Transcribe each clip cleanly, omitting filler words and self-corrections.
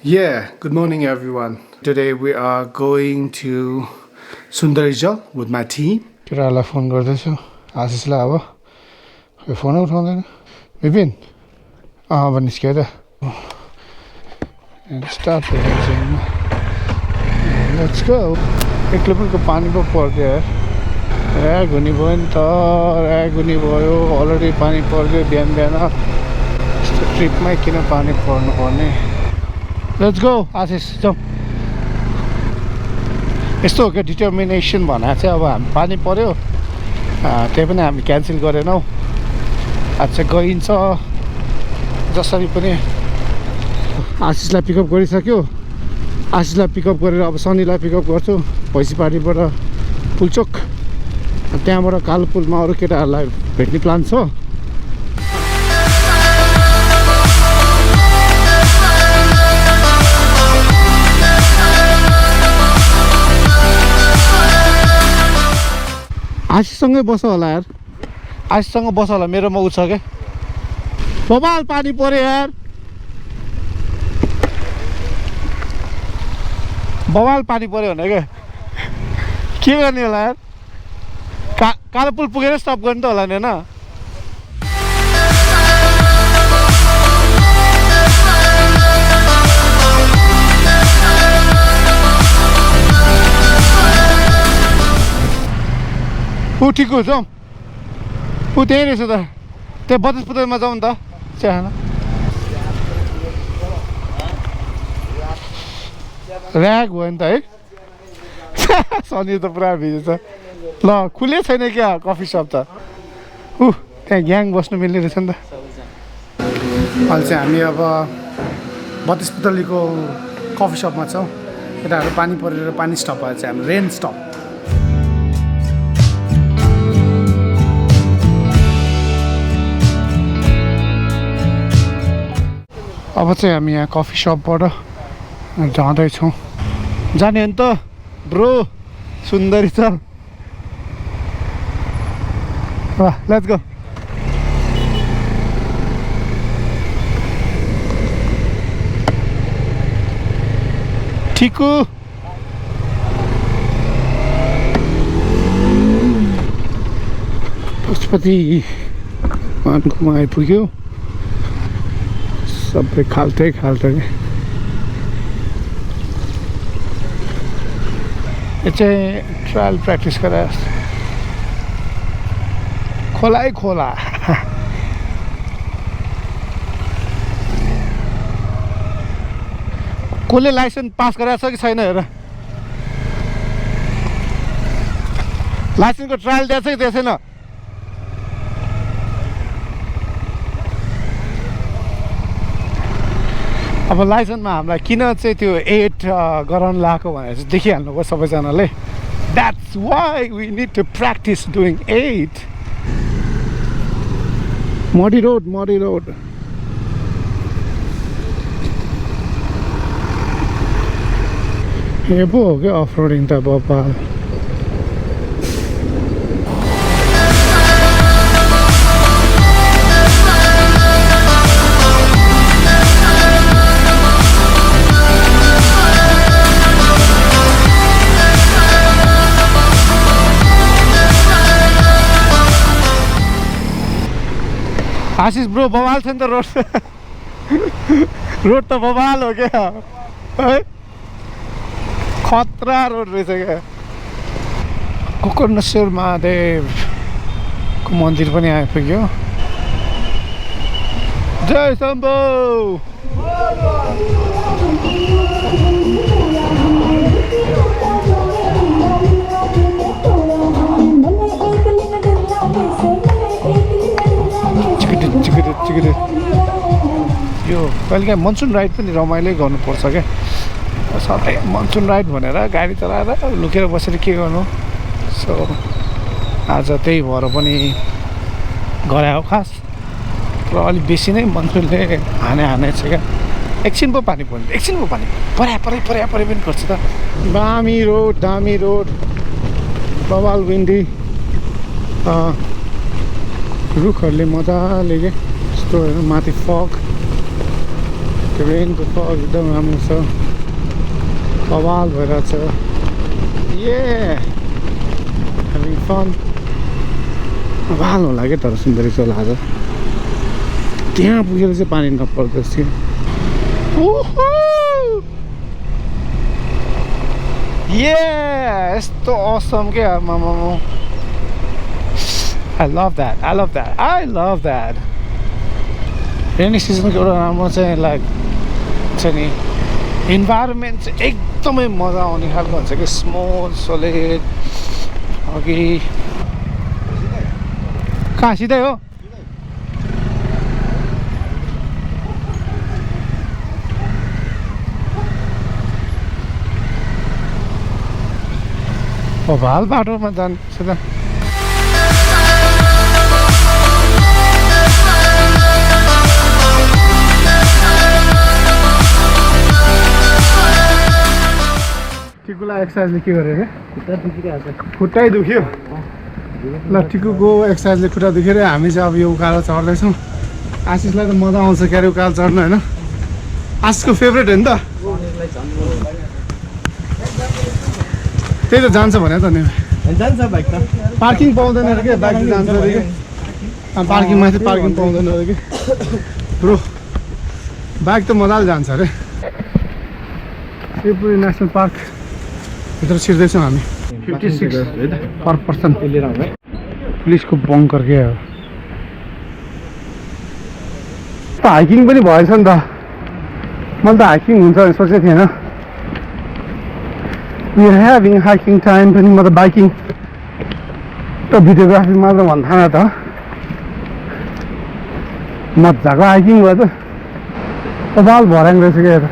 Yeah, good morning everyone. Today we are going to Sundarijal with my team. केटालाई phone गर्दैछु आशिषलाई अब खै फोन उठाउँदैन विपिन अब निस्क्यो त स्टार्ट लेट्स गो एक किलोमिटरको पानी पो पर्यो यार ऱ्याग हुने भयो नि त ऱ्याग हुने भयो अलरेडी पानी पर्यो बिहान बिहान यस्तो ट्रिपमै किन पानी पर्नु पर्ने लेट्स गो आशिष जाउँ यस्तो हो क्या डिटर्मिनेसन भनेर चाहिँ अब हामी पानी पर्यो त्यही पनि हामी क्यान्सल गरेनौँ आज चाहिँ गइन्छ जसरी पनि आशिषलाई पिकअप गरिसक्यो आशिषलाई पिकअप गरेर अब सनीलाई पिकअप गर्छु भैँसीपाटीबाट पुल्चोक त्यहाँबाट कालो पुलमा अरू केटाहरूलाई भेट्ने प्लान छ आशिषसँगै बस होला यार आशिषसँग बस होला मेरोमा उ छ क्या बबाल पानी पर्यो यार बबाल पानी पर्यो भने क्या के गर्ने होला यार कालो पुल पुगेर स्टप गर्ने त होला नि होइन ऊ ठिक हो जाउँ ऊ त्यही रहेछ त त्यहाँ बत्तिस पुतलमा जाउँ नि त चिया खान ऱ्याग भयो नि त है सनी त पुरा भिजेछ ल खुले छैन क्या कफी सप त त्यहाँ ग्याङ बस्नु मिल्ने रहेछ नि त अहिले चाहिँ हामी अब बत्तिस पुतलीको कफी सपमा छौँ यताहरू पानी परेर पानी स्टप भयो चाहिँ हामी रेन स्टप अब चाहिँ हामी यहाँ कफी सपबाट जाँदैछौँ जाने नि त ब्रो सुन्दरी छ लेट्स गो ठिक हो पशुपति मानकोमा आइपुग्यो सबै खाल्टै खाल्टो क्या यो चाहिँ ट्रायल प्र्याक्टिस गरे खोलै खोला कसले लाइसेन्स पास गराएको छ कि छैन हेर लाइसेन्सको ट्रायल दिएको छ कि दिएको छैन अब लाइसेन्समा हामीलाई किन चाहिँ त्यो 8 गराउनु लगाएको भनेर चाहिँ देखिहाल्नु भयो सबैजनाले that's why we need to practice doing 8 muddy road यो पो हो क्या अफ रोडिङ त बाबा आशिष ब्रो बवाल छ नि त रोड रोड त बवाल हो क्या है खतरा रोड रहेछ क्या कोकर्णेश्वर महादेवको मन्दिर पनि आइपुग्यो जय शम्भो यो कहिलेकाहीँ मनसुन राइड पनि रमाइलो गर्नुपर्छ क्या सधैँ मनसुन राइड भनेर गाडी चलाएर लुकेर बसेर के गर्नु सो आज त्यही भएर पनि गरे हो खास र अलिक बेसी नै मनसुनले हाने छ क्या एकछिन पो पानी पर्ने एकछिन पो पानी परे पनि पर्छ त दामी रोड बवाल विन्डी रुखहरूले मजाले के यस्तो हेर्नु माथि फग ट्रेनको फग एकदम राम्रो छ कमाल भइरहेछ having fun भाल होला क्या तर सुन्दरी चोल आज त्यहाँ पुगेर चाहिँ पानी नपर्दछ थियो यस्तो awesome क्या मामा I love that रेनी सिजनको एउटा राम्रो चाहिँ लाइक छ नि इन्भाइरोमेन्ट चाहिँ एकदमै मजा आउने खालको हुन्छ कि स्मल सोलिड अघि कहाँ सिधै हो भाल बाटोमा जान्छ त टिकुलाई एक्सर्साइजले के गर्यो अरे खुट्टै दुख्यो ल टिकुको एक्सर्साइजले खुट्टा दुखेर हामी चाहिँ अब यो उकालो चढ्दैछौँ आशिषलाई त मजा आउँछ क्यारे उकालो चढ्नु होइन आशिषको फेभरेट हो नि त त्यही त जान्छ भने त नि जान्छ बाइक त पार्किङ पाउँदैन अरे क्या बाइक जान्छ अरे कि पार्किङमा चाहिँ पार्किङ पाउँदैन अरे कि ब्रो बाइक त मजाले जान्छ अरे शिवपुरी नेसनल पार्क भित्र छिर्दैछौँ हामी 56 पर पर्सन पुलिसको बङ्कर के हो हाइकिङ पनि भएछ नि त मैले त हाइकिङ हुन्छ भने सोचेको थिएन We are having hiking time पनि म त बाइकिङ त भिडियोग्राफी मात्र भन्थान त मजाको हाइकिङ भयो त कपाल भर्याङ रहेछ क्या त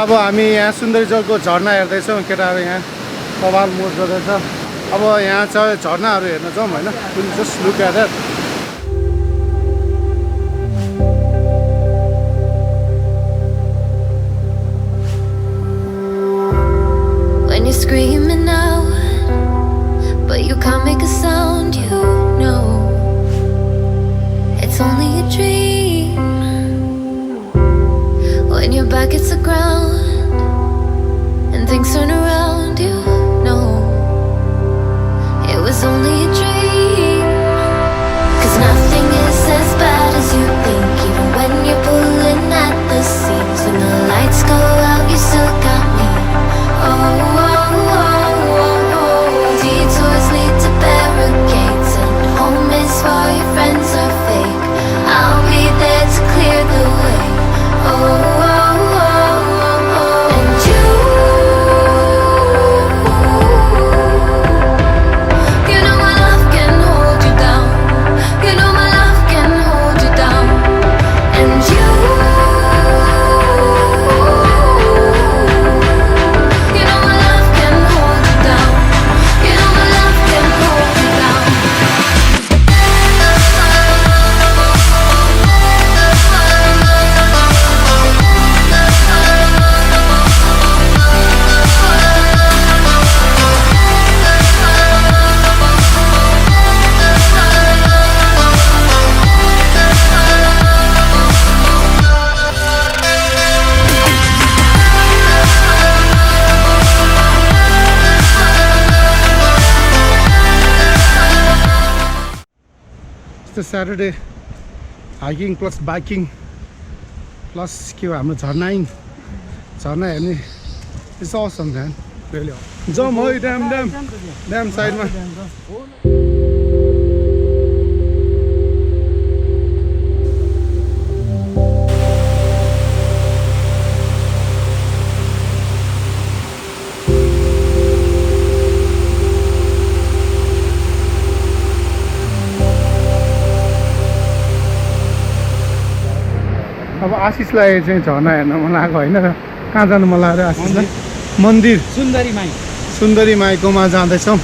अब हामी यहाँ सुन्दरीजलको झर्ना हेर्दैछौँ केटाहरू यहाँ कपाल मोज गर्दैछ अब यहाँ चाहिँ झर्नाहरू हेर्न जाउँ होइन just look at that You're screaming out, but you can't make a sound, you know it's only a dream. When your back hits the ground and things turn around, you know it was only a dream. 'Cause nothing is as bad as you think, even when you're pulling at the seams. When the lights go out, you still got me. Oh, detours lead to barricades, and home is for your friends are fake. I'll be there to clear the way. And you know my love can hold you down. You know my love can hold you down. And you know my love can hold you down. You know my love can hold you down. It's a Saturday hiking plus biking plus के हो हाम्रो झर्ना हेर्ने It's awesome man really जाउँ है dam साइडमा अब आशिषलाई चाहिँ झर्ना हेर्न मन लागेको होइन र कहाँ जानु मन लाग्यो आशिषलाई मन्दिर सुन्दरी माईकोमा जाँदैछौँ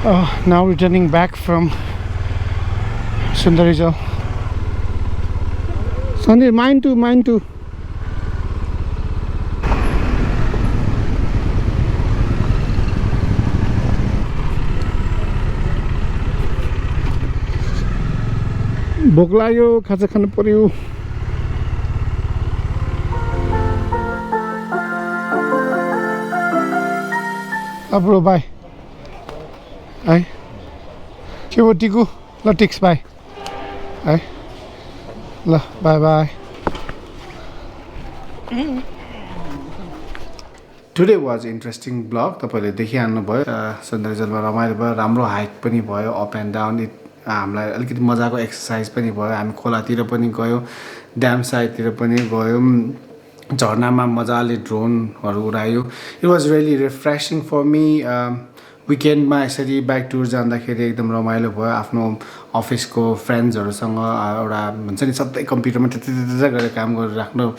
Now returning back from Sundarijal. Sanir, mine too. भोक लाग्यो खाजा खानु पर्यो ब्रो बाई है के हो टिकु ल टिक्स बाई है ल by by today was interesting blog तपाईँले देखिहाल्नु भयो सुन्दरजलमा रमाइलो भयो राम्रो हाइक पनि भयो अप एन्ड डाउन हामीलाई अलिकति मजाको एक्सर्साइज पनि भयो हामी खोलातिर पनि गयो ड्याम साइडतिर पनि गयौँ झरनामा मजाले ड्रोनहरू उडायो it was really refreshing for me विकेन्डमा यसरी बाइक टुर जाँदाखेरि एकदम रमाइलो भयो आफ्नो अफिसको फ्रेन्ड्सहरूसँग एउटा भन्छ नि सधैँ कम्प्युटरमा त्यता गरेर काम गरेर राख्नु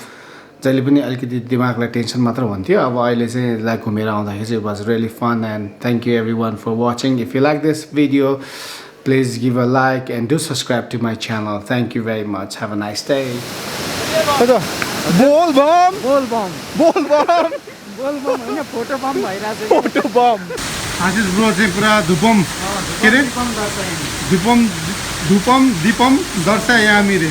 जहिले पनि अलिकति दिमागलाई टेन्सन मात्र हुन्थ्यो अब अहिले चाहिँ लाइक घुमेर आउँदाखेरि चाहिँ it was really fun and thank you everyone for watching if you like this video please give a like and do subscribe to my channel. Thank you very much. Have a nice day. Bol bomb हैन photo bomb भइराछ photo bomb आशिष bro चाहिँ पुरा धुपम के रे धुपम दीपम दर्शयामी रे